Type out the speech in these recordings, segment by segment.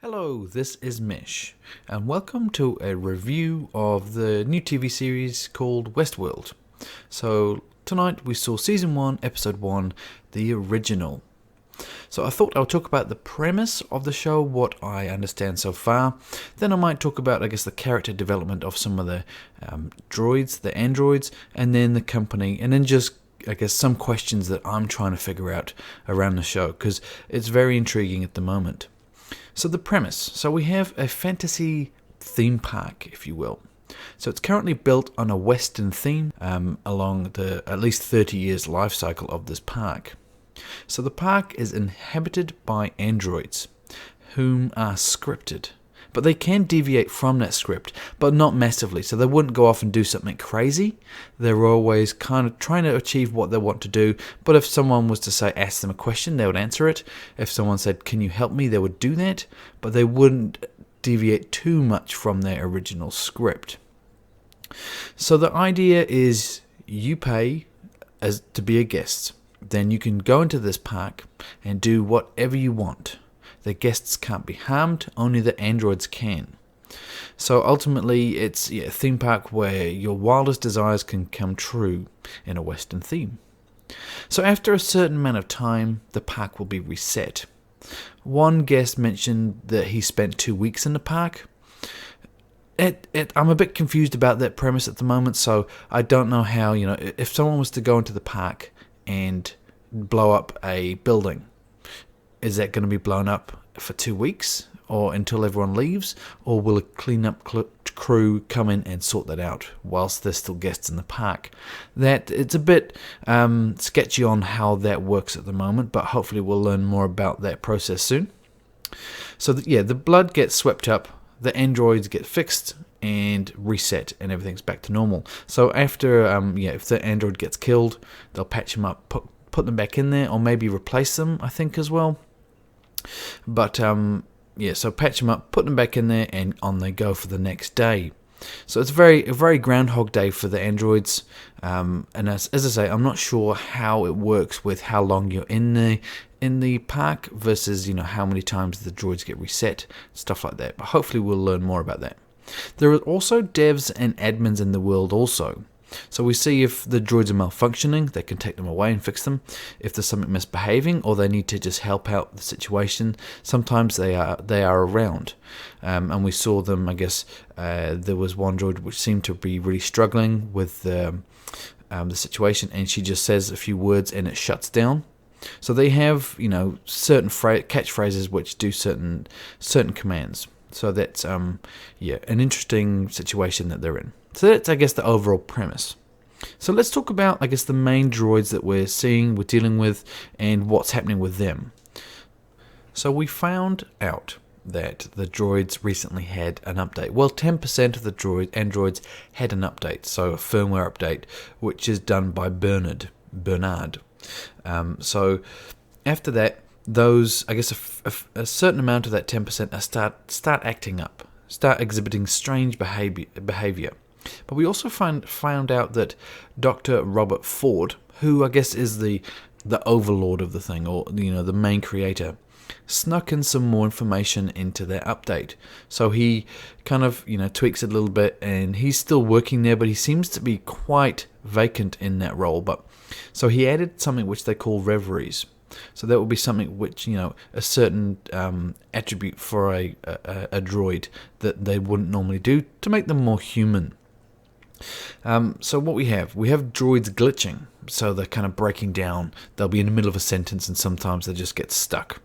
Hello, this is Mish, and welcome to a review of the new TV series called WestWorld. So, tonight we saw Season 1, Episode 1, the original. So I thought I'll talk about the premise of the show, what I understand so far. Then I might talk about, the character development of some of the droids, the androids, and then the company, and then just some questions that I'm trying to figure out around the show, because it's very intriguing at the moment. So the premise. So we have a fantasy theme park, if you will. So it's currently built on a Western theme along the at least 30 years life cycle of this park. So the park is inhabited by androids, whom are scripted. But they can deviate from that script, but not massively. So they wouldn't go off and do something crazy. They're always kind of trying to achieve what they want to do. But if someone was to say, ask them a question, they would answer it. If someone said, can you help me, they would do that. But they wouldn't deviate too much from their original script. So the idea is you pay as to be a guest. Then you can go into this park and do whatever you want. The guests can't be harmed, only the androids can. So ultimately, it's a theme park where your wildest desires can come true in a Western theme. So after a certain amount of time, the park will be reset. One guest mentioned that he spent 2 weeks in the park. I'm a bit confused about that premise at the moment, so I don't know how, if someone was to go into the park and blow up a building, is that going to be blown up for 2 weeks or until everyone leaves? Or will a clean-up crew come in and sort that out whilst there's still guests in the park? It's a bit sketchy on how that works at the moment, but hopefully we'll learn more about that process soon. So the blood gets swept up, the androids get fixed and reset, and everything's back to normal. So after, if the android gets killed, they'll patch them up, put them back in there, or maybe replace them, I think, as well. But so patch them up, put them back in there, and on they go for the next day. So it's a very Groundhog Day for the androids. And as I say, I'm not sure how it works with how long you're in the park versus how many times the droids get reset, stuff like that. But hopefully we'll learn more about that. There are also devs and admins in the world also. So we see if the droids are malfunctioning, they can take them away and fix them. If there's something misbehaving or they need to just help out the situation, sometimes they are around. And we saw them, there was one droid which seemed to be really struggling with the situation, and she just says a few words and it shuts down. So they have, certain catchphrases which do certain commands. So that's an interesting situation that they're in. So that's, the overall premise. So let's talk about, the main droids that we're dealing with, and what's happening with them. So we found out that the droids recently had an update. Well, 10% of the androids had an update, so a firmware update, which is done by Bernard. So after that, those, a certain amount of that 10% start acting up, start exhibiting strange behavior. But we also found out that Dr. Robert Ford, who is the overlord of the thing, or the main creator, snuck in some more information into their update. So he kind of tweaks it a little bit, and he's still working there, but he seems to be quite vacant in that role. But so he added something which they call reveries. So that would be something which, a certain attribute for a droid that they wouldn't normally do to make them more human. So what we have droids glitching. So they're kind of breaking down. They'll be in the middle of a sentence and sometimes they just get stuck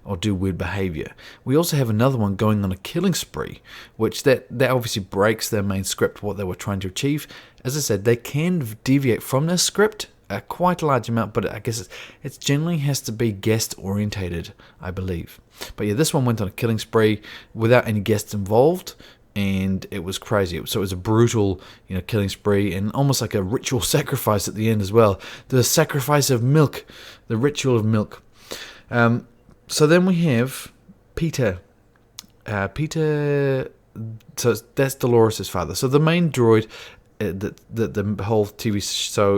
or do weird behavior. We also have another one going on a killing spree, which that obviously breaks their main script, what they were trying to achieve. As I said, they can deviate from their script quite a large amount, but it generally has to be guest orientated, I believe. But this one went on a killing spree without any guests involved, and it was crazy. So it was a brutal, killing spree, and almost like a ritual sacrifice at the end as well. The sacrifice of milk, the ritual of milk. So then we have Peter. So that's Dolores' father. So the main droid that the whole TV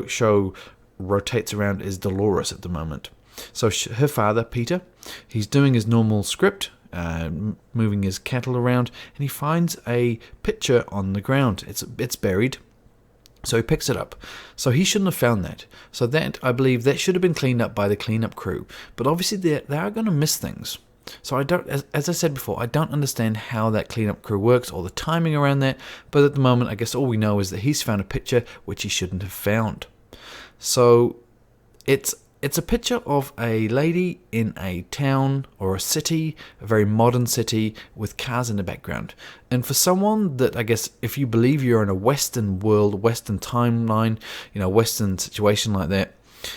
show rotates around is Dolores at the moment. So her father, Peter, he's doing his normal script, moving his cattle around, and he finds a picture on the ground. It's buried. So he picks it up. So he shouldn't have found that. So that, I believe, that should have been cleaned up by the cleanup crew. But obviously they are going to miss things. So I don't, as I said before, I don't understand how that cleanup crew works or the timing around that. But at the moment, I guess all we know is that he's found a picture which he shouldn't have found. So it's a picture of a lady in a town or a city, a very modern city with cars in the background. And for someone that, I guess, if you believe you're in a Western world, Western timeline, Western situation like that,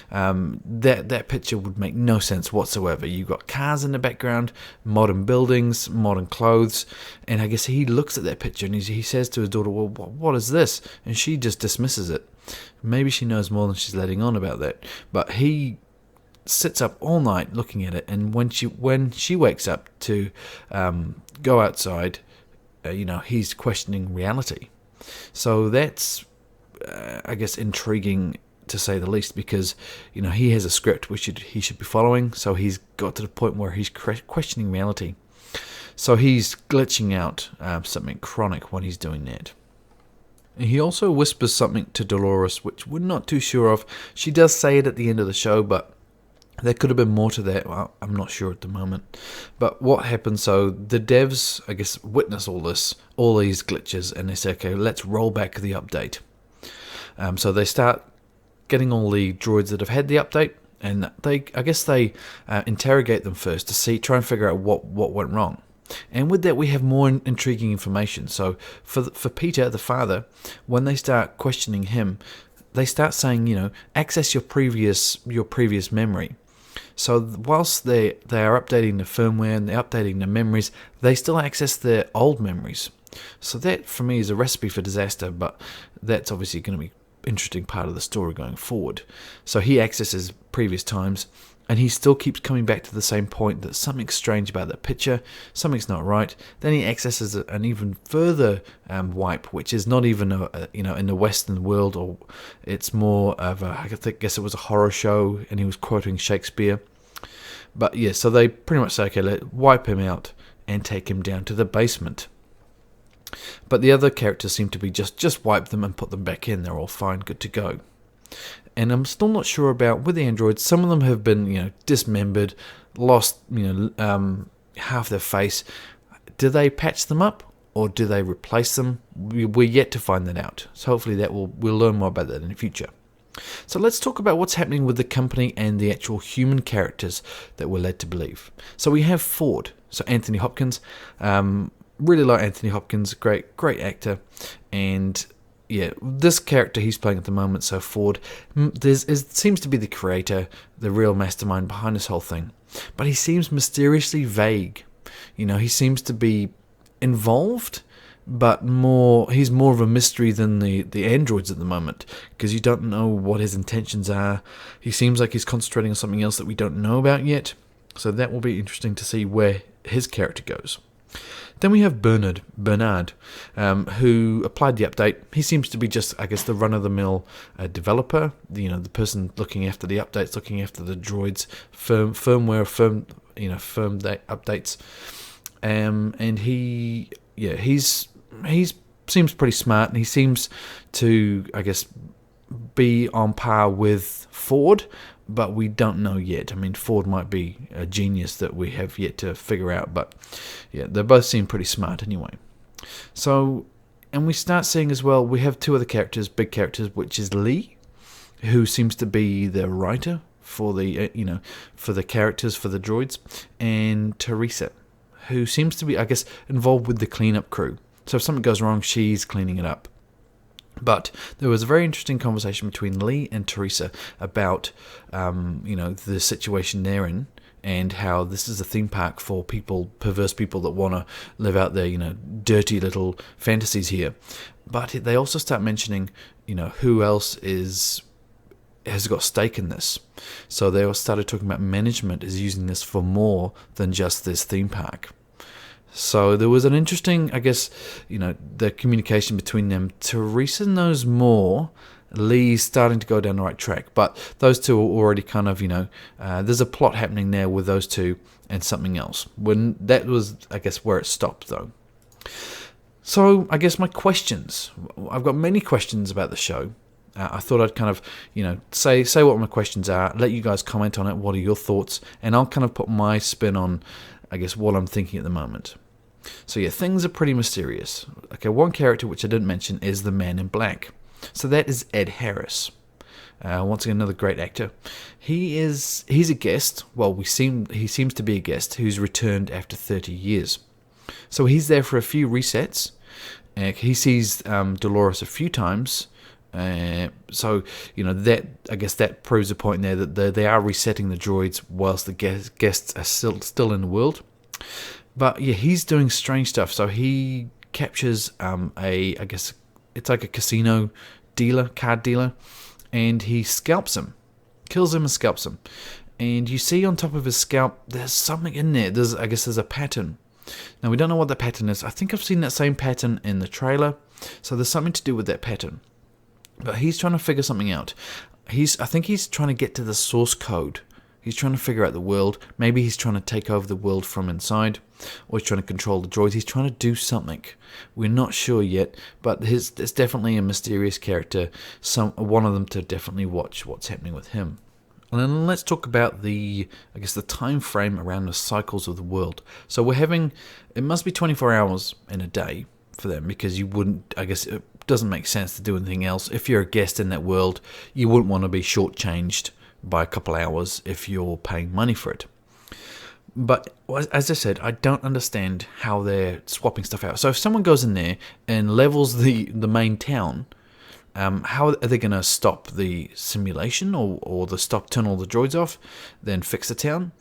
that picture would make no sense whatsoever. You've got cars in the background, modern buildings, modern clothes, and I guess he looks at that picture and he says to his daughter, well, what is this? And she just dismisses it. Maybe she knows more than she's letting on about that, but he sits up all night looking at it, and when she wakes up to go outside, he's questioning reality. So that's, I guess, intriguing to say the least, because he has a script which he should be following. So he's got to the point where he's questioning reality. So he's glitching out something chronic when he's doing that. He also whispers something to Dolores, which we're not too sure of. She does say it at the end of the show, but there could have been more to that. Well, I'm not sure at the moment. But what happens, so the devs, I guess, witness all these glitches, and they say, okay, let's roll back the update. So they start getting all the droids that have had the update, and they interrogate them first to try and figure out what went wrong. And with that, we have more intriguing information. So for Peter, the father, when they start questioning him, they start saying, access your previous memory. So whilst they are updating the firmware and they're updating the memories, they still access their old memories. So that, for me, is a recipe for disaster, but that's obviously going to be an interesting part of the story going forward. So he accesses previous times, and he still keeps coming back to the same point that something's strange about that picture, something's not right. Then he accesses an even further wipe, which is not even in the Western world, or it's more of I guess it was a horror show, and he was quoting Shakespeare. But yeah, so they pretty much say, okay, let's wipe him out and take him down to the basement. But the other characters seem to be just wipe them and put them back in. They're all fine, good to go. And I'm still not sure about with the androids. Some of them have been, dismembered, lost, half their face. Do they patch them up, or do they replace them? We're yet to find that out. So hopefully we'll learn more about that in the future. So let's talk about what's happening with the company and the actual human characters that we're led to believe. So we have Ford, so Anthony Hopkins. Really like Anthony Hopkins, great actor, and yeah, this character he's playing at the moment, so Ford, seems to be the creator, the real mastermind behind this whole thing. But he seems mysteriously vague. He seems to be involved, but he's more of a mystery than the androids at the moment, because you don't know what his intentions are. He seems like he's concentrating on something else that we don't know about yet. So that will be interesting to see where his character goes. Then we have Bernard, who applied the update. He seems to be just, I guess, the run-of-the-mill developer. The person looking after the updates, looking after the droids, firmware, updates. And he seems pretty smart, and he seems to, I guess, be on par with Ford, but we don't know yet. I mean, Ford might be a genius that we have yet to figure out, but yeah, they both seem pretty smart anyway. So, and we start seeing as well, we have two other characters, big characters, which is Lee, who seems to be the writer for the, for the characters, for the droids, and Teresa, who seems to be, I guess, involved with the cleanup crew. So if something goes wrong, she's cleaning it up. But there was a very interesting conversation between Lee and Teresa about, the situation they're in, and how this is a theme park for perverse people that want to live out their, dirty little fantasies here. But they also start mentioning, who else has got stake in this. So they all started talking about management is using this for more than just this theme park. So there was an interesting, I guess, the communication between them. Teresa knows more. Lee's starting to go down the right track. But those two are already kind of, there's a plot happening there with those two. and something else. When that was, I guess, where it stopped, though. So I guess my questions. I've got many questions about the show. I thought I'd kind of, say what my questions are, let you guys comment on it, what are your thoughts, and I'll kind of put my spin on, I guess, what I'm thinking at the moment. So yeah, things are pretty mysterious. Okay, one character which I didn't mention is the Man in Black. So that is Ed Harris. Once again, another great actor. He's a guest. Well, he seems to be a guest who's returned after 30 years. So he's there for a few resets. He sees Dolores a few times. So that, I guess that proves a point there that they are resetting the droids whilst the guests are still in the world. But yeah, he's doing strange stuff. So he captures I guess it's like a casino card dealer, and he scalps him, kills him and scalps him. And you see on top of his scalp, there's something in there. There's a pattern. Now we don't know what the pattern is. I think I've seen that same pattern in the trailer. So there's something to do with that pattern. But he's trying to figure something out. I think he's trying to get to the source code. He's trying to figure out the world. Maybe he's trying to take over the world from inside, or he's trying to control the droids. He's trying to do something. We're not sure yet, but it's definitely a mysterious character. One of them to definitely watch what's happening with him. And then let's talk about the time frame around the cycles of the world. So it must be 24 hours in a day for them, because it doesn't make sense to do anything else. If you're a guest in that world, you wouldn't want to be shortchanged by a couple hours if you're paying money for it. But as I said, I don't understand how they're swapping stuff out. So if someone goes in there and levels the main town, how are they going to stop the simulation or turn all the droids off, then fix the town?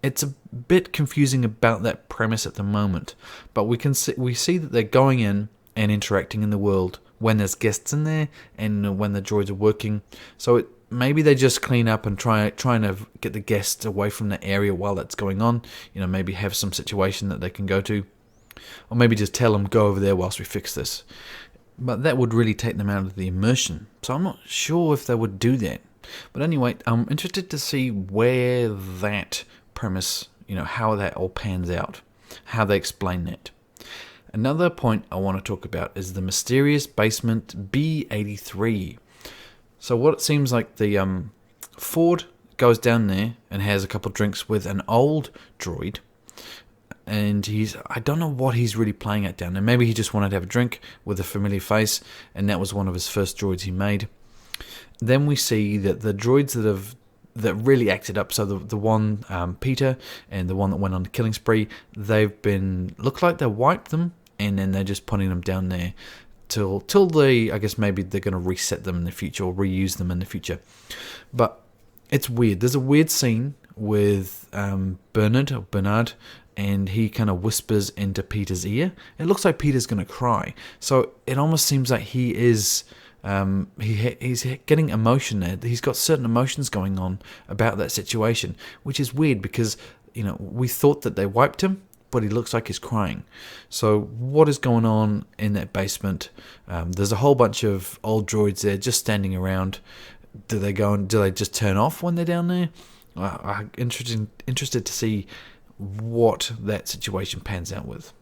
It's a bit confusing about that premise at the moment, but we see that they're going in and interacting in the world when there's guests in there and when the droids are working. So maybe they just clean up and trying to get the guests away from the area while that's going on. Maybe have some situation that they can go to, or maybe just tell them go over there whilst we fix this. But that would really take them out of the immersion. So I'm not sure if they would do that. But anyway, I'm interested to see where that premise, how that all pans out, how they explain that. Another point I want to talk about is the mysterious basement B83. So what it seems like, the Ford goes down there and has a couple of drinks with an old droid, and I don't know what he's really playing at down there. Maybe he just wanted to have a drink with a familiar face, and that was one of his first droids he made. Then we see that the droids that really acted up, so the one Peter and the one that went on the killing spree, look like they wiped them, and then they're just putting them down there till they, I guess maybe they're going to reset them in the future or reuse them in the future. But it's weird. There's a weird scene with Bernard, and he kind of whispers into Peter's ear. It looks like Peter's going to cry. So it almost seems like he is he's getting emotion there. He's got certain emotions going on about that situation, which is weird because we thought that they wiped him, but he looks like he's crying. So what is going on in that basement? There's a whole bunch of old droids there just standing around. Do they just turn off when they're down there? I'm interested to see what that situation pans out with.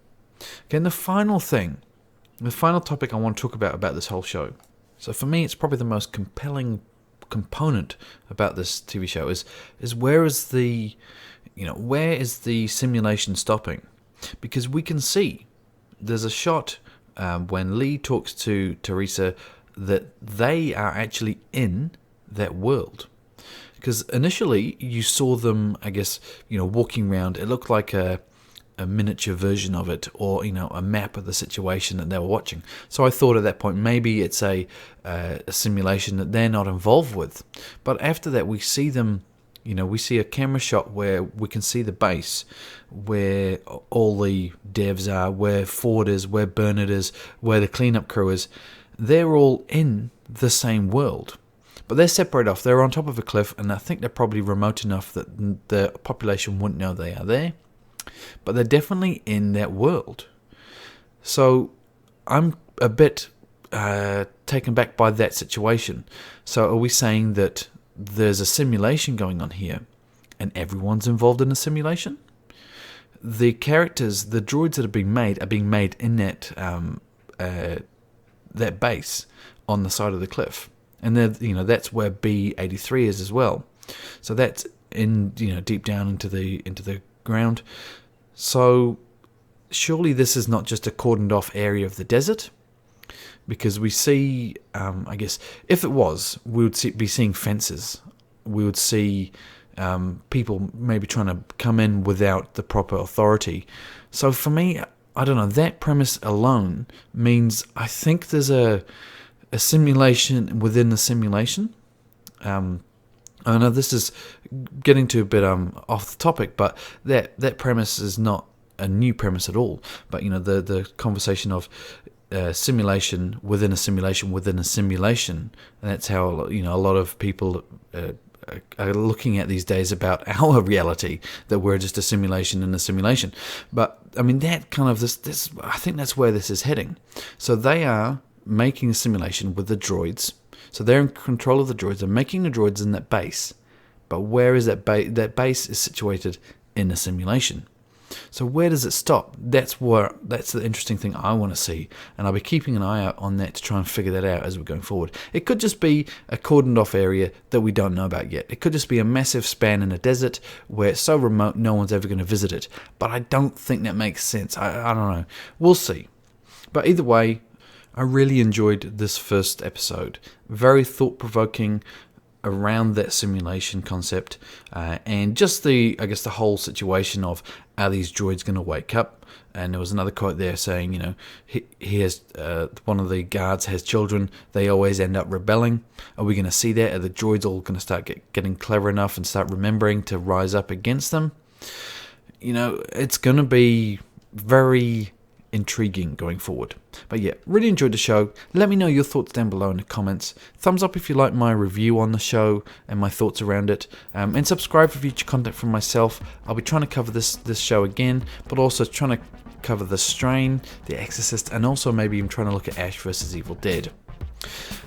Okay, and the final topic I want to talk about this whole show. So for me, it's probably the most compelling component about this TV show is where is the simulation stopping? Because we can see there's a shot when Lee talks to Teresa that they are actually in that world. Because initially you saw them, I guess, walking around. It looked like a miniature version of it, or a map of the situation that they were watching. So I thought at that point maybe it's a simulation that they're not involved with. But after that we see them, we see a camera shot where we can see the base, where all the devs are, where Ford is, where Bernard is, where the cleanup crew is. They're all in the same world. But they're separated off. They're on top of a cliff, and I think they're probably remote enough that the population wouldn't know they are there. But they're definitely in that world. So I'm a bit taken back by that situation. So are we saying that there's a simulation going on here, and everyone's involved in the simulation? the characters, the droids that are being made in that that base on the side of the cliff, and that's where B-83 is as well. So that's in deep down into the ground. So surely this is not just a cordoned off area of the desert, because we see, I guess, if it was, we would be seeing fences. We would see people maybe trying to come in without the proper authority. So for me, I don't know, that premise alone means I think there's a simulation within the simulation. I know this is getting to a bit off the topic, but that premise is not a new premise at all. But the conversation of simulation within a simulation within a simulation, and that's how a lot of people are looking at these days about our reality, that we're just a simulation in a simulation. But I mean, that kind of this I think that's where this is heading. So they are making a simulation with the droids. So they're in control of the droids. They're making the droids in that base. But where is that base? That base is situated in a simulation. So where does it stop? That's the interesting thing I want to see, and I'll be keeping an eye out on that to try and figure that out as we're going forward. It could just be a cordoned off area that we don't know about yet. It could just be a massive span in a desert where it's so remote no one's ever going to visit it. But I don't think that makes sense. I don't know. We'll see. But either way, I really enjoyed this first episode. Very thought-provoking around that simulation concept, and just the whole situation of, are these droids going to wake up? And there was another quote there saying, he has one of the guards has children. They always end up rebelling. Are we going to see that? Are the droids all going to start getting clever enough and start remembering to rise up against them? It's going to be very intriguing going forward. But yeah, really enjoyed the show. Let me know your thoughts down below in the comments. Thumbs up if you like my review on the show and my thoughts around it, and subscribe for future content from myself. I'll be trying to cover this show again, but also trying to cover The Strain, The Exorcist, and also maybe even trying to look at Ash vs Evil Dead.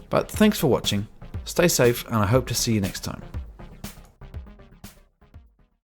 But thanks for watching, stay safe, and I hope to see you next time.